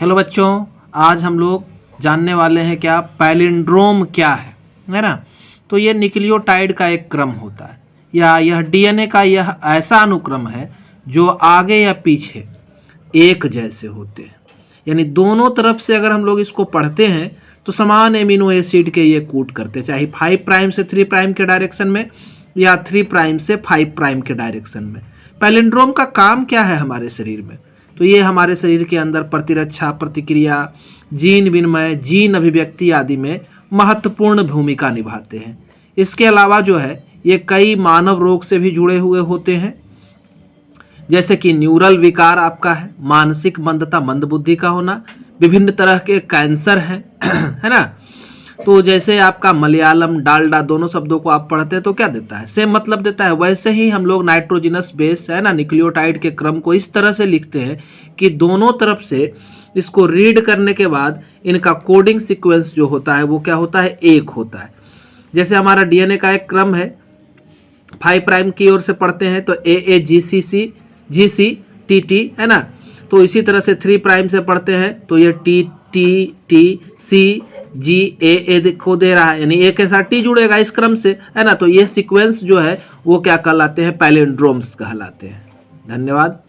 Hello बच्चों, आज हम लोग जानने वाले हैं क्या पैलिंड्रोम क्या है ना। तो ये न्यूक्लियोटाइड का एक क्रम होता है या यह डीएनए का यह ऐसा अनुक्रम है जो आगे या पीछे एक जैसे होते हैं। यानी दोनों तरफ से अगर हम लोग इसको पढ़ते हैं तो समान एमिनो एसिड के ये कूट करते, चाहे 5 प्राइम से 3 प्राइम के डायरेक्शन में या 3 प्राइम से 5 प्राइम के डायरेक्शन में। पैलिंड्रोम का काम क्या है हमारे शरीर में? तो ये हमारे शरीर के अंदर प्रतिरक्षा, प्रतिक्रिया, जीन विनिमय, जीन अभिव्यक्ति आदि में महत्वपूर्ण भूमिका निभाते हैं। इसके अलावा जो है ये कई मानव रोग से भी जुड़े हुए होते हैं, जैसे कि न्यूरल विकार आपका है, मानसिक मंदता, मंदबुद्धि का होना, विभिन्न तरह के कैंसर हैं है ना। तो जैसे आपका मलयालम, डालडा दोनों शब्दों को आप पढ़ते हैं तो क्या देता है, सेम मतलब देता है। वैसे ही हम लोग नाइट्रोजिनस बेस है ना, न्यूक्लियोटाइड के क्रम को इस तरह से लिखते हैं कि दोनों तरफ से इसको रीड करने के बाद इनका कोडिंग सीक्वेंस जो होता है वो क्या होता है, एक होता है। जैसे हमारा डीएनए का एक क्रम है, 5 प्राइम की ओर से पढ़ते हैं तो AAGCC GC TT है ना। तो इसी तरह से 3 प्राइम से पढ़ते हैं तो ये TTTCGAA को दे रहा है, यानी ए के साथ टी जुड़ेगा इस क्रम से है ना। तो ये सीक्वेंस जो है वो क्या कहलाते हैं, पैलिंड्रोम्स कहलाते हैं। धन्यवाद।